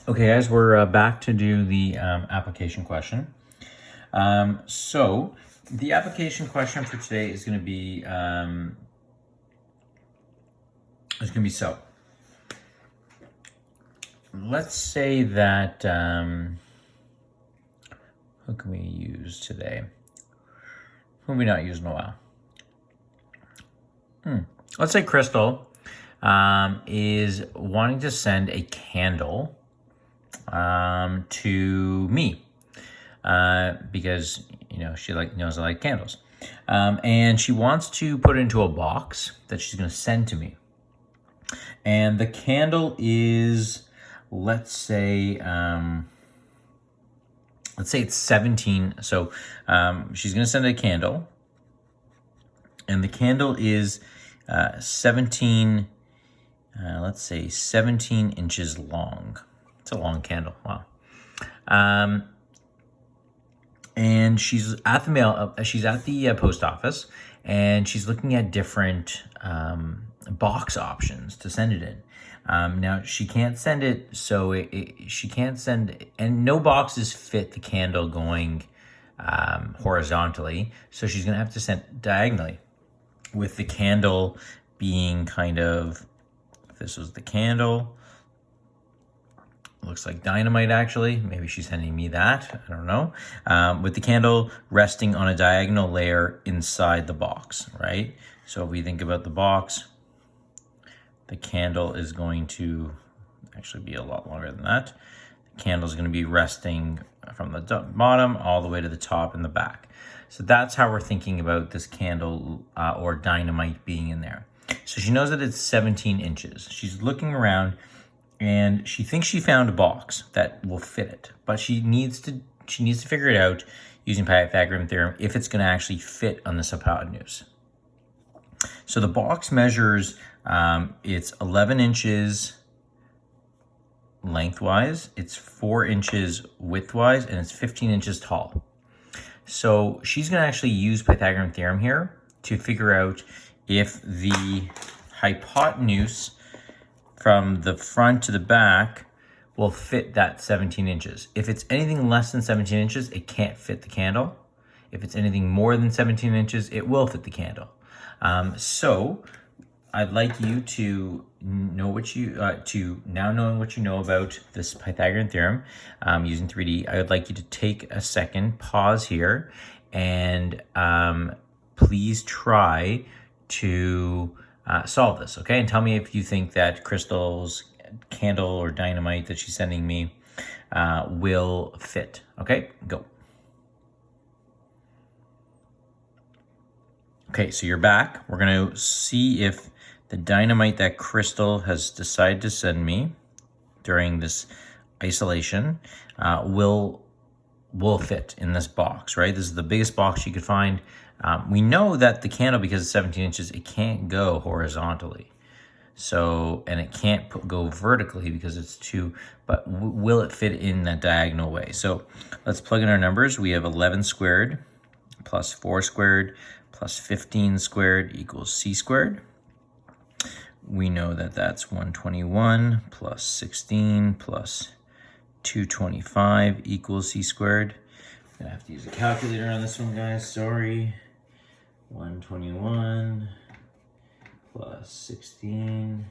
Okay, guys, we're back to do the application question. So the application question for today is going to be so. Let's say that who can we use today? Who have we not used in a while? Let's say Crystal is wanting to send a candle to me because she knows I like candles, and she wants to put it into a box that she's going to send to me. And the candle is, let's say it's 17. So she's going to send a candle, and the candle is 17. Let's say 17 inches long. It's a long candle. Wow. And she's at the mail. She's at the post office, and she's looking at different box options to send it in. Now she can't send it, so she can't send, and no boxes fit the candle going horizontally. So she's gonna have to send diagonally, with the candle being kind of. If this was the candle. Looks like dynamite, actually. Maybe she's sending me that. I don't know. With the candle resting on a diagonal layer inside the box, right? So if we think about the box, the candle is going to actually be a lot longer than that. The candle is going to be resting from the bottom all the way to the top and the back. So that's how we're thinking about this candle or dynamite being in there. So she knows that it's 17 inches. She's looking around, and she thinks she found a box that will fit it, but she needs to figure it out using Pythagorean theorem if it's going to actually fit on this hypotenuse. So the box measures, it's 11 inches lengthwise, it's 4 inches widthwise, and it's 15 inches tall. So she's going to actually use Pythagorean theorem here to figure out if the hypotenuse from the front to the back will fit that 17 inches. If it's anything less than 17 inches, it can't fit the candle. If it's anything more than 17 inches, it will fit the candle. So I'd like you to know what you, now knowing what you know about this Pythagorean theorem using 3D, I would like you to take a second, pause here, and please try to solve this, okay? And tell me if you think that Crystal's candle or dynamite that she's sending me will fit, okay? Go. Okay, so you're back. We're gonna see if the dynamite that Crystal has decided to send me during this isolation will fit in this box, right? This is the biggest box you could find. We know that the candle, because it's 17 inches, it can't go horizontally. So, and it can't go vertically because it's too, but will it fit in that diagonal way? So let's plug in our numbers. We have 11 squared plus 4 squared plus 15 squared equals c squared. We know that that's 121 plus 16 plus 225 equals c squared. I'm gonna have to use a calculator on this one, guys, sorry. 121 plus 16.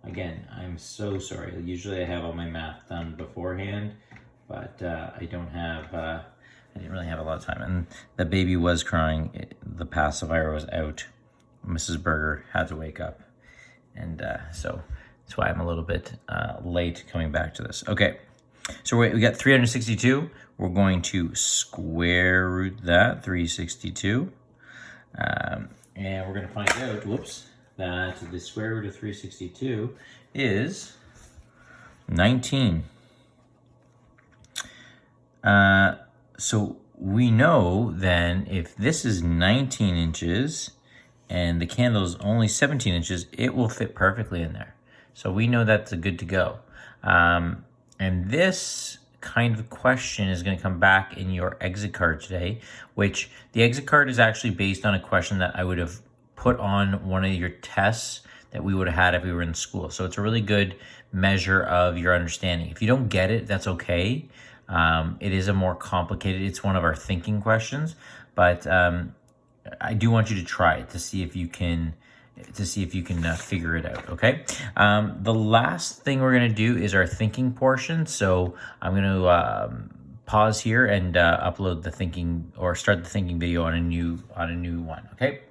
Again, I'm so sorry. Usually I have all my math done beforehand, but I didn't really have a lot of time. And the baby was crying. The pacifier was out. Mrs. Berger had to wake up. And so that's why I'm a little bit late coming back to this. Okay, so we got 362. We're going to square root that, 362. And we're going to find out, that the square root of 362 is 19. So we know then if this is 19 inches and the candle is only 17 inches, it will fit perfectly in there. So we know that's good to go. And this kind of question is going to come back in your exit card today, which the exit card is actually based on a question that I would have put on one of your tests that we would have had if we were in school. So it's a really good measure of your understanding. If you don't get it, that's okay. It is a more complicated, it's one of our thinking questions, but I do want you to try it to see if you can figure it out. Okay. The last thing we're going to do is our thinking portion. So I'm going to pause here and upload the thinking, or start the thinking video on a new one. Okay.